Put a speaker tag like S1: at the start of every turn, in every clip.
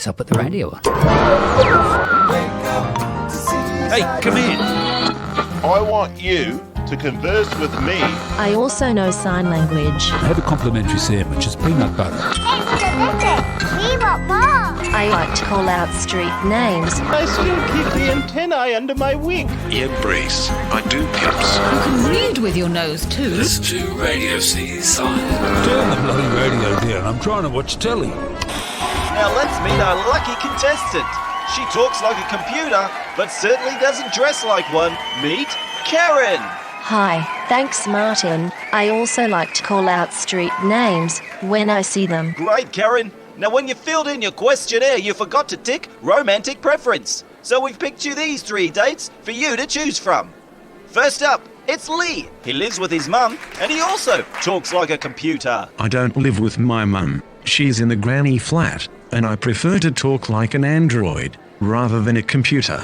S1: guess I'll put the radio on.
S2: Hey, come in.
S3: I want you to converse with me.
S4: I also know sign language.
S2: Have a complimentary sandwich. It's peanut butter.
S5: We want more.
S4: I like to call out street names.
S6: I still keep the antennae under my wig.
S7: Embrace. I do, Pips.
S8: You can read with your nose too.
S7: Listen to Radio Seaside.
S2: Turn the bloody radio down. I'm trying to watch telly.
S9: Now let's meet our lucky contestant. She talks like a computer, but certainly doesn't dress like one. Meet Karen.
S4: Hi, thanks Martin. I also like to call out street names when I see them.
S9: Great, Karen. Now when you filled in your questionnaire, you forgot to tick romantic preference. So we've picked you these 3 dates for you to choose from. First up, it's Leigh. He lives with his mum, and he also talks like a computer.
S10: I don't live with my mum. She's in the granny flat, and I prefer to talk like an android rather than a computer.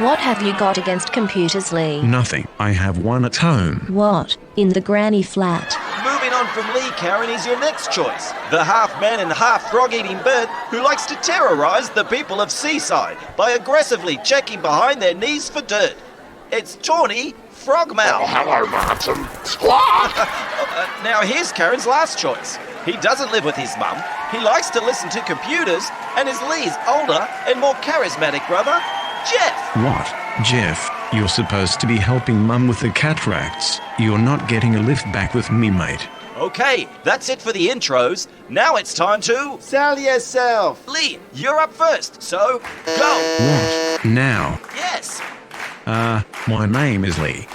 S4: What have you got against computers, Leigh?
S10: Nothing. I have one at home.
S4: What? In the granny flat?
S9: Moving on from Leigh, Karen, is your next choice. The half-man and half-frog-eating bird who likes to terrorise the people of Seaside by aggressively checking behind their knees for dirt. It's Tawny Frogmouth.
S3: Oh, hello, Martin. Squawk!
S9: Now here's Karen's last choice. He doesn't live with his mum. He likes to listen to computers and is Leigh's older and more charismatic brother, Jeff.
S10: What? Jeff, you're supposed to be helping Mum with the cataracts. You're not getting a lift back with me, mate.
S9: Okay, that's it for the intros. Now it's time to
S6: Sell yourself.
S9: Leigh, you're up first, so go.
S10: What? Now?
S9: Yes.
S10: My name is Leigh.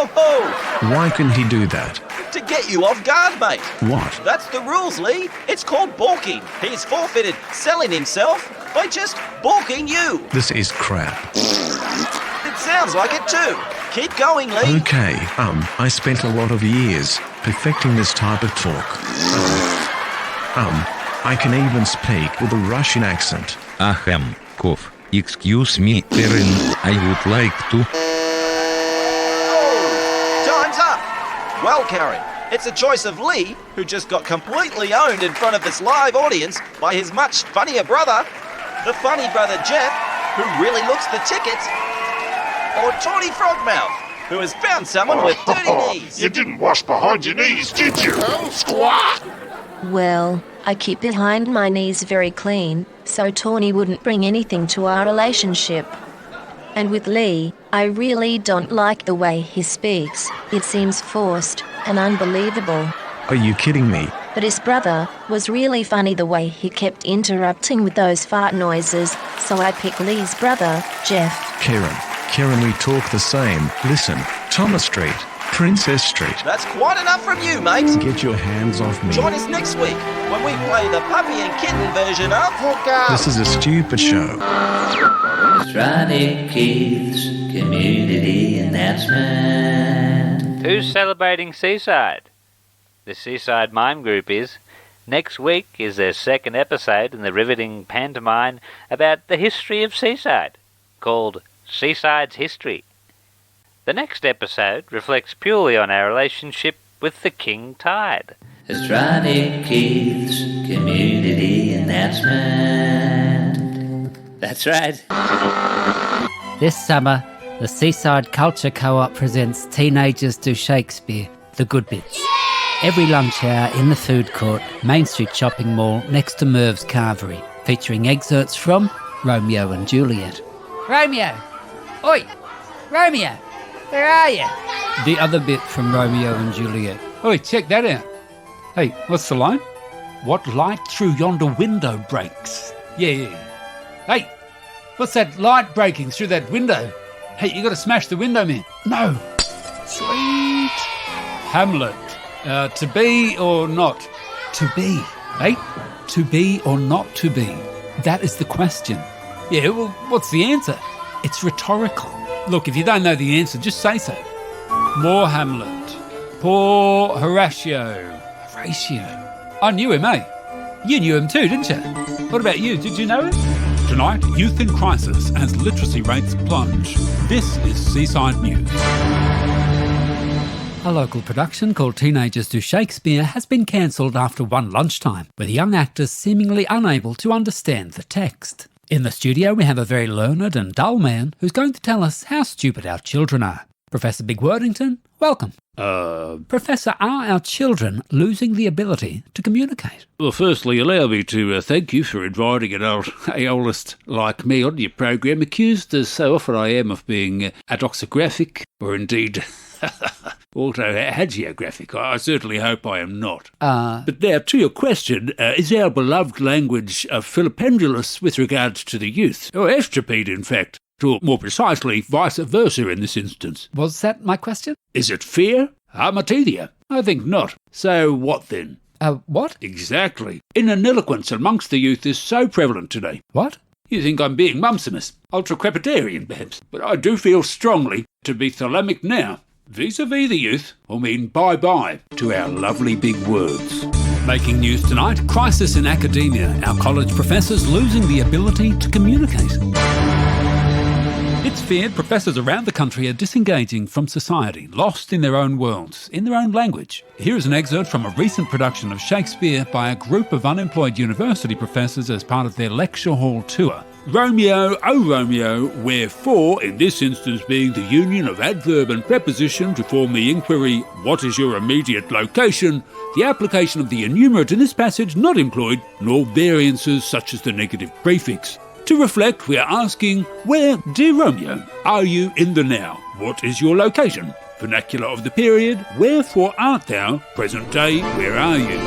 S9: Oh,
S10: Why can he do that?
S9: to get you off guard, mate.
S10: What?
S9: That's the rules, Leigh. It's called balking. He's forfeited selling himself by just balking you.
S10: This is crap.
S9: It sounds like it too. Keep going, Leigh.
S10: Okay, I spent a lot of years perfecting this type of talk. I can even speak with a Russian accent.
S11: Ahem, Kov. Excuse me, Karen, I would like to...
S9: Oh, time's up. Well, Karen, it's a choice of Leigh, who just got completely owned in front of this live audience by his much funnier brother, the funny brother Jeff, who really looks the tickets, or Tawny Frogmouth, who has found someone with dirty knees.
S3: You didn't wash behind your knees, did you? Squawk!
S4: Well, I keep behind my knees very clean, so Tawny wouldn't bring anything to our relationship. And with Leigh, I really don't like the way he speaks. It seems forced and unbelievable.
S10: Are you kidding me?
S4: But his brother was really funny the way he kept interrupting with those fart noises, so I picked Leigh's brother, Jeff.
S10: Karen, we talk the same. Listen, Thomas Street, Princess Street.
S9: That's quite enough from you, mate.
S10: Get your hands off me.
S9: Join us next week when we play the puppy and kitten version of
S10: This is a stupid show.
S12: It's Ronnie Keith's community announcement.
S13: Who's celebrating Seaside? The Seaside Mime Group is. Next week is their second episode in the riveting pantomime about the history of Seaside, called Seaside's History. The next episode reflects purely on our relationship with the King Tide.
S12: It's Ronnie Keith's community announcement.
S1: That's right. This summer, the Seaside Culture Co-op presents Teenagers Do Shakespeare, The Good Bits. Every lunch hour in the food court, Main Street Shopping Mall next to Merv's Carvery, featuring excerpts from Romeo and Juliet. Romeo! Oi! Romeo! Where are you? The other bit from Romeo and Juliet.
S2: Oi, check that out. Hey, what's the line? What light through yonder window breaks? Yeah. Hey, what's that light breaking through that window? Hey, you got to smash the window, man. No. Sweet. Hamlet. To be or not? To be. Hey? To be or not to be? That is the question. Yeah, well, what's the answer? It's rhetorical. Look, if you don't know the answer, just say so. More Hamlet. Poor Horatio. Horatio. I knew him, eh? You knew him too, didn't you? What about you? Did you know him? Tonight, youth in crisis as literacy rates plunge. This is Seaside News.
S1: A local production called Teenagers Do Shakespeare has been cancelled after one lunchtime, with young actors seemingly unable to understand the text. In the studio we have a very learned and dull man who's going to tell us how stupid our children are. Professor Big Wordington, welcome. Professor, are our children losing the ability to communicate?
S2: Well, firstly, allow me to thank you for inviting an old aeolist like me on your program, accused as so often I am of being adoxographic, or indeed autohagiographic. I certainly hope I am not. But now, to your question, is our beloved language philopendulous with regard to the youth? Or estripede, in fact? Or more precisely, vice versa in this instance.
S1: Was that my question?
S2: Is it fear? Harmatedia? I think not. So what then?
S1: What?
S2: Exactly. Ineloquence amongst the youth is so prevalent today.
S1: What?
S2: You think I'm being mumsimus, ultra-crepidarian perhaps, but I do feel strongly to be thalamic now. Vis-a-vis the youth will mean bye-bye to our lovely big words.
S1: Making news tonight, crisis in academia. Our college professors losing the ability to communicate. It's feared professors around the country are disengaging from society, lost in their own worlds, in their own language. Here is an excerpt from a recent production of Shakespeare by a group of unemployed university professors as part of their lecture hall tour. Romeo, oh Romeo, wherefore, in this instance being the union of adverb and preposition to form the inquiry, what is your immediate location, the application of the enumerate in this passage not employed, nor variances such as the negative prefix. To reflect, we are asking, where, dear Romeo, are you in the now? What is your location? Vernacular of the period, wherefore art thou? Present day, where are you?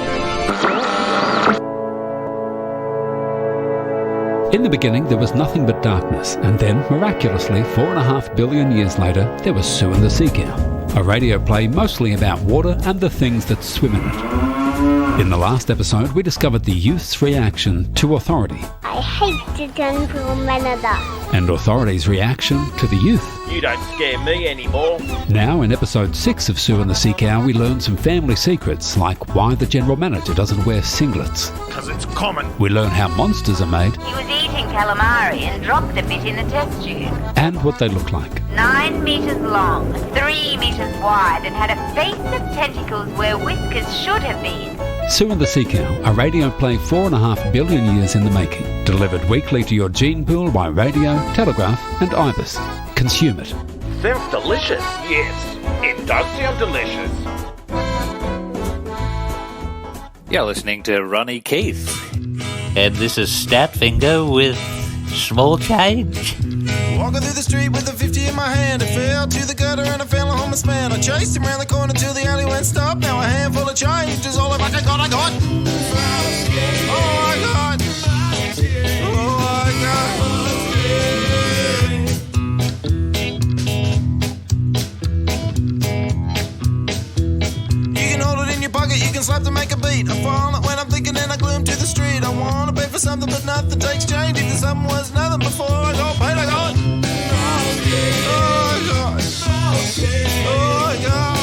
S1: In the beginning there was nothing but darkness, and then, miraculously, 4.5 billion years later, there was Sue and The Seacow, a radio play mostly about water and the things that swim in it. In the last episode, we discovered the youth's reaction to authority.
S5: I hate to turn from another.
S1: And authority's reaction to the youth.
S6: You don't scare me anymore.
S1: Now, in episode 6 of Sue and The Seacow, we learn some family secrets, like why the general manager doesn't wear singlets.
S6: Because it's common.
S1: We learn how monsters are made.
S14: He was eating calamari and dropped a bit in the test tube.
S1: And what they look like.
S14: 9 metres long, 3 metres wide, and had a face of tentacles where whiskers should have been.
S1: Sue and The Seacow, a radio play 4.5 billion years in the making. Delivered weekly to your gene pool by radio, telegraph and IBIS. Consume it.
S6: Sounds delicious. Yes, it does sound delicious.
S13: You're listening to Ronnie Keith. And this is Stoutfinger with Small Change.
S15: Walking through the street with a 50 in my hand, I fell to the gutter and I fell a homeless man. I chased him around the corner till the alley went stop. Now a handful of change is all I got. Oh I got. Oh I got. You can hold it in your pocket, you can slap to make a beat. I fall when I'm thinking and I gloom to the street. I wanna pay for something but nothing takes change. If something was nothing before I got paid, I got. Oh God. Oh God.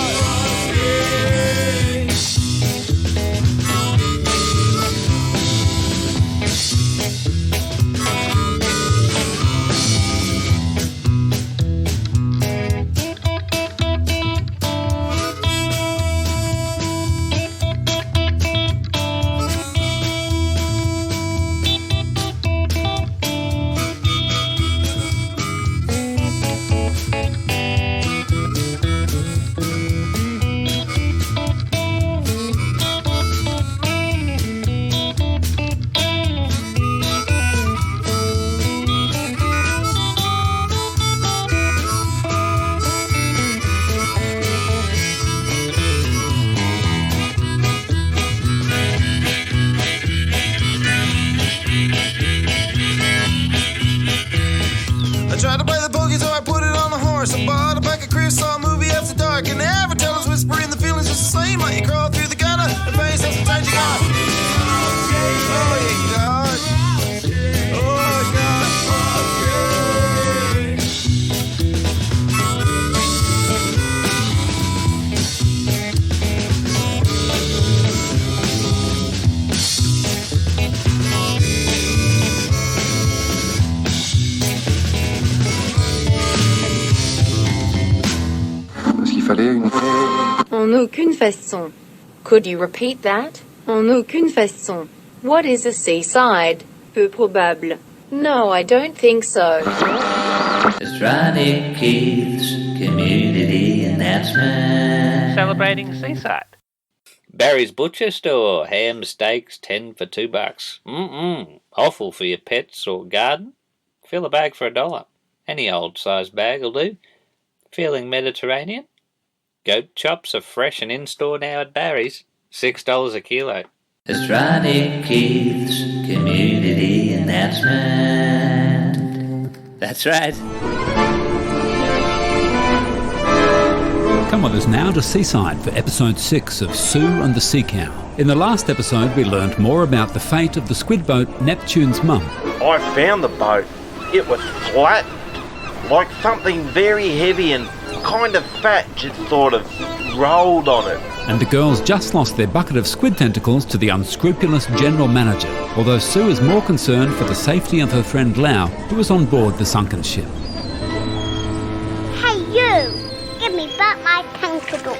S16: En aucune façon.
S17: Could you repeat that?
S16: En aucune façon.
S17: What is a seaside?
S16: Peu probable.
S17: No, I don't think so.
S12: It's Ronnie Keith's community announcement.
S13: Celebrating Seaside. Barry's Butcher Store. Ham steaks, 10 for $2. Offal for your pets or garden? Fill a bag for $1. Any old-sized bag will do. Feeling Mediterranean? Goat chops are fresh and in-store now at Barry's. $6 a kilo.
S12: It's Ronnie Keith's community announcement.
S13: That's right.
S2: Come with us now to Seaside for episode 6 of Sue and The Seacow. In the last episode, we learned more about the fate of the squid boat Neptune's mum.
S6: I found the boat. It was flattened, like something very heavy and kind of fat just sort of rolled on it.
S2: And the girls just lost their bucket of squid tentacles to the unscrupulous general manager, although Sue is more concerned for the safety of her friend Leigh, who was on board the sunken ship.
S5: Hey, you! Give me back my tentacle.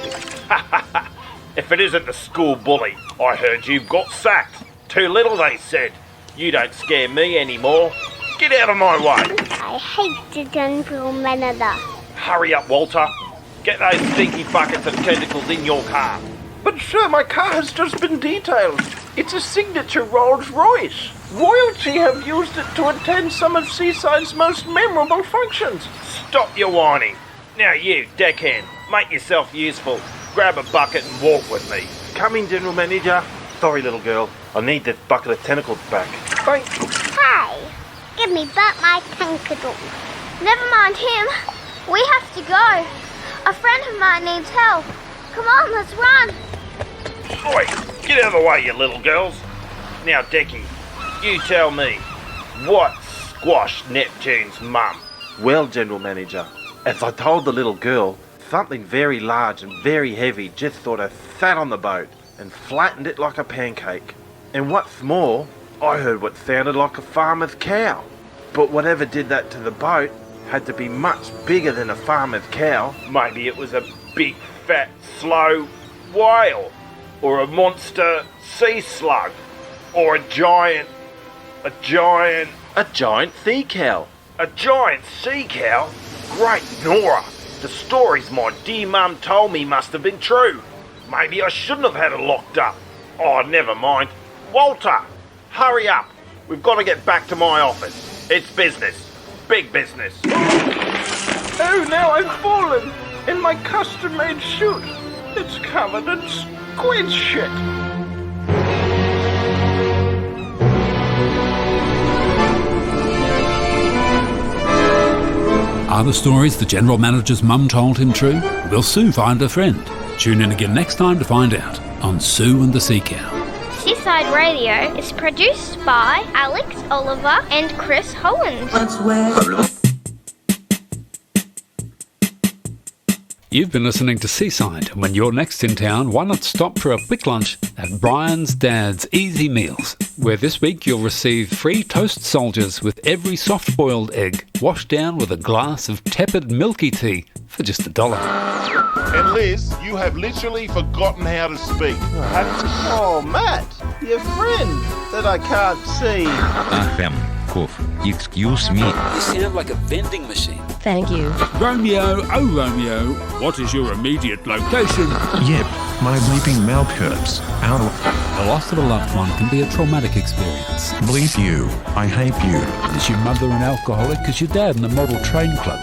S6: If it isn't the school bully, I heard you've got sacked. Too little, they said. You don't scare me anymore. Get out of my way.
S5: I hate the general manager.
S6: Hurry up, Walter. Get those stinky buckets of tentacles in your car.
S18: But sir, my car has just been detailed. It's a signature Rolls Royce. Royalty have used it to attend some of Seaside's most memorable functions.
S6: Stop your whining. Now you, deckhand, make yourself useful. Grab a bucket and walk with me. Come in, General Manager. Sorry, little girl. I need this bucket of tentacles back.
S18: Thanks.
S5: Hey, give me back my tentacle.
S19: Never mind him. We have to go. A friend of mine needs help. Come on, let's run.
S6: Oi, get out of the way, you little girls. Now, Decky, you tell me, what squashed Neptune's mum?
S18: Well, General Manager, as I told the little girl, something very large and very heavy just sort of sat on the boat and flattened it like a pancake. And what's more, I heard what sounded like a farmer's cow. But whatever did that to the boat had to be much bigger than a farmer's cow.
S6: Maybe it was a big, fat, slow whale, or a monster sea slug, or a giant
S18: sea cow.
S6: A giant sea cow? Great Nora! The stories my dear mum told me must have been true. Maybe I shouldn't have had it locked up. Oh, never mind. Walter, hurry up. We've got to get back to my office. It's business. Big business.
S18: Oh, now I've fallen in my custom-made suit. It's covered in squid shit.
S2: Are the stories the general manager's mum told him true? Will Sue find her friend? Tune in again next time to find out on Sue and the Seacow.
S19: Seaside Radio is produced by Alex, Oliver and Chris Holland.
S2: You've been listening to Seaside. When you're next in town, why not stop for a quick lunch at Brian's Dad's Easy Meals, where this week you'll receive free toast soldiers with every soft-boiled egg washed down with a glass of tepid milky tea for just $1.
S3: And Liz, you have literally forgotten how to speak.
S18: Oh, Matt, your friend that I can't see.
S11: Excuse me.
S1: You sound like a vending machine.
S4: Thank you.
S2: Romeo, oh Romeo, what is your immediate location?
S10: Yep, my bleeping mouth hurts. Ow.
S2: The loss of a loved one can be a traumatic experience.
S10: Bleep you. I hate you.
S2: Is your mother an alcoholic? Is your dad in the model train club?